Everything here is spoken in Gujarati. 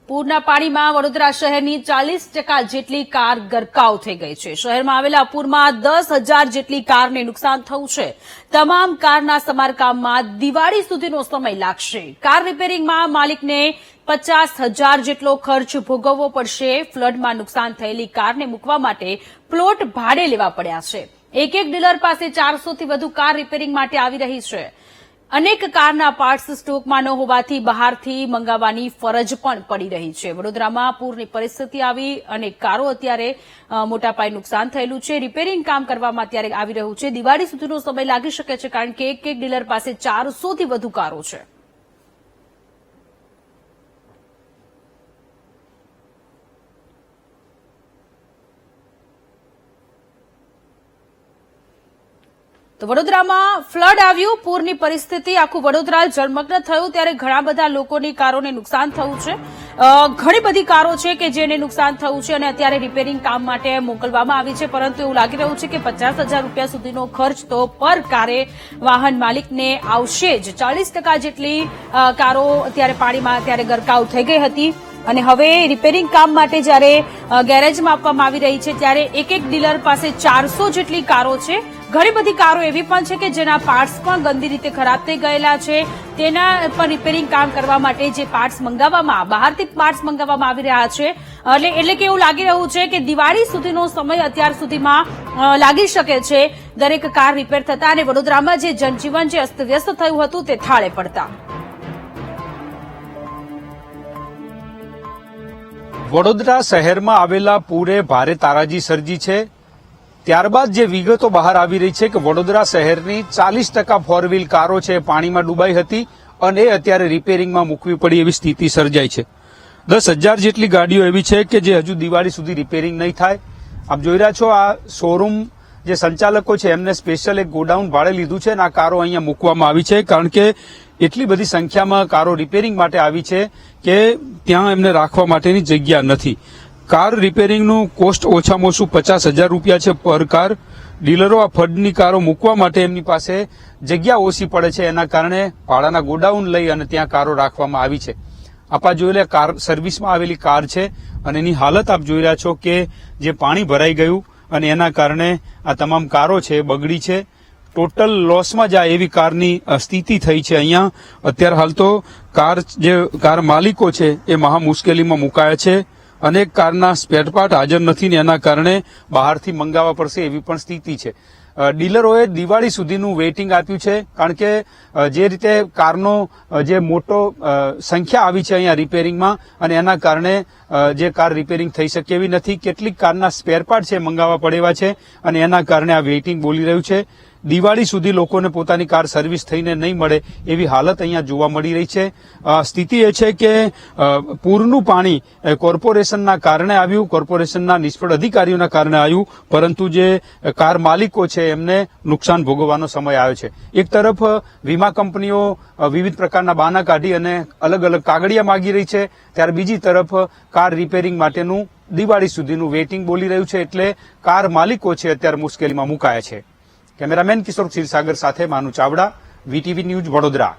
પૂરના પાણીમાં વડોદરા શહેરની 40% જેટલી કાર ગરકાવ થઈ ગઈ છે. શહેરમાં આવેલા પૂરમાં 10,000 જેટલી કારને નુકસાન થયું છે. તમામ કારના સમારકામમાં દિવાળી સુધીનો સમય લાગશે. કાર રિપેરિંગમાં માલિકને 50,000 જેટલો ખર્ચ ભોગવવો પડશે. ફ્લડમાં નુકસાન થયેલી કારને મૂકવા માટે પ્લોટ ભાડે લેવા પડ્યા છે. એક ડીલર પાસે 400 થી વધુ કાર રિપેરિંગ માટે આવી રહી છે. અનેક કારના પાર્ટ્સ સ્ટોકમાં ન હોવાથી બહારથી મંગાવવાની ફરજ પણ પડી રહી છે. વડોદરામાં પૂરની પરિસ્થિતિ આવી અને કારો અત્યારે મોટા પાયે નુકસાન થયેલું છે. રિપેરિંગ કામ કરવામાં અત્યારે આવી રહ્યું છે. દિવાળી સુધીનો સમય લાગી શકે છે, કારણ કે એક ડીલર પાસે 400 થી વધુ કારો છે. તો વડોદરામાં ફ્લડ આવ્યું, પૂરની પરિસ્થિતિ, આખું વડોદરા જળમગ્ન થયું ત્યારે ઘણા બધા લોકોની કારોને નુકસાન થયું છે. ઘણી બધી કારો છે કે જેને નુકસાન થયું છે અને અત્યારે રિપેરિંગ કામ માટે મોકલવામાં આવી છે. પરંતુ એવું લાગી રહ્યું છે કે 50,000 રૂપિયા સુધીનો ખર્ચ તો પર કારે વાહન માલિકને આવશે જ. 40% જેટલી કારો અત્યારે પાણીમાં અત્યારે ગરકાવ થઈ ગઈ હતી અને હવે રિપેરિંગ કામ માટે જયારે ગેરેજમાં આપવામાં આવી રહી છે ત્યારે એક ડીલર પાસે 400 જેટલી કારો છે. ઘણી બધી કારો એવી પણ છે કે જેના પાર્ટ્સ પણ ગંદી રીતે ખરાબ થઈ ગયેલા છે. તેના પર રિપેરિંગ કામ કરવા માટે જે પાર્ટ્સ બહારથી પાર્ટ્સ મંગાવવામાં આવી રહ્યા છે. એટલે કે એવું લાગી રહ્યું છે કે દિવાળી સુધીનો સમય અત્યાર સુધીમાં લાગી શકે છે દરેક કાર રિપેર થતા અને વડોદરામાં જે જનજીવન જે અસ્તવ્યસ્ત થયું હતું તે થાળે પડતા. વડોદરા શહેરમાં આવેલા પૂરે ભારે તારાજી સર્જી છે. ત્યારબાદ જે વિગતો બહાર આવી રહી છે કે વડોદરા શહેરની 40% ફોર વ્હીલ કારો છે પાણીમાં ડૂબાઈ હતી અને અત્યારે રિપેરિંગમાં મૂકવી પડી એવી સ્થિતિ સર્જાઈ છે. 10,000 જેટલી ગાડીઓ એવી છે કે જે હજુ દિવાળી સુધી રિપેરિંગ નહીં થાય. આપ જોઈ રહ્યા છો આ શોરૂમ જે સંચાલકો છે એમને સ્પેશિયલ એક ગોડાઉન ભાડે લીધું છે અને આ કારો અહીંયા મૂકવામાં આવી છે, કારણ કે એટલી બધી સંખ્યામાં કારો રિપેરિંગ માટે આવી છે કે ત્યાં એમને રાખવા માટેની જગ્યા નથી. કાર રિપેરિંગનું કોસ્ટ ઓછામાં ઓછું 50,000 રૂપિયા છે પર કાર. ડીલરો આ ફડની કારો મૂકવા માટે એમની પાસે જગ્યા ઓછી પડે છે, એના કારણે ભાડાના ગોડાઉન લઈ અને ત્યાં કારો રાખવામાં આવી છે. આપ જોઈ લે કાર સર્વિસમાં આવેલી કાર છે અને એની હાલત આપ જોઈ રહ્યા છો કે જે પાણી ભરાઈ ગયું અને એના કારણે આ તમામ કારો છે બગડી છે. ટોટલ લોસમાં જાય એવી કારની સ્થિતિ થઈ છે. અહીંયા અત્યારે હાલ તો કાર માલિકો છે એ મહા મુશ્કેલીમાં મુકાયા છે. અનેક કારના સ્પેરપાર્ટ હાજર નથી ને એના કારણે બહારથી મંગાવવા પડશે એવી પણ સ્થિતિ છે. ડીલરોએ દિવાળી સુધીનું વેઇટિંગ આપ્યું છે, કારણ કે જે રીતે કારનો જે મોટો સંખ્યા આવી છે અહીંયા રિપેરિંગમાં અને એના કારણે જે કાર રિપેરિંગ થઈ શકે એવી નથી. કેટલીક કારના સ્પેરપાર્ટ છે મંગાવવા પડેવા છે અને એના કારણે આ વેઇટિંગ બોલી રહ્યું છે. દિવાળી સુધી લોકોને પોતાની કાર સર્વિસ થઈને નહીં મળે એવી હાલત અહીંયા જોવા મળી રહી છે. સ્થિતિ એ છે કે પૂરનું પાણી કોર્પોરેશનના કારણે આવ્યું, કોર્પોરેશનના નિષ્ફળ અધિકારીઓના કારણે આવ્યું, પરંતુ જે કાર માલિકો છે એમને નુકસાન ભોગવવાનો સમય આવ્યો છે. એક તરફ વીમા કંપનીઓ વિવિધ પ્રકારના બહાના કાઢી અને અલગ અલગ કાગળિયા માગી રહી છે, ત્યારે બીજી તરફ કાર રિપેરિંગ માટેનું દિવાળી સુધીનું વેઇટિંગ બોલી રહ્યું છે. એટલે કાર માલિકો છે અત્યારે મુશ્કેલીમાં મુકાયા છે. કેમેરામેન કિશોર ક્ષીરસાગર સાથે માનુ ચાવડા, વીટીવી ન્યૂઝ, વડોદરા.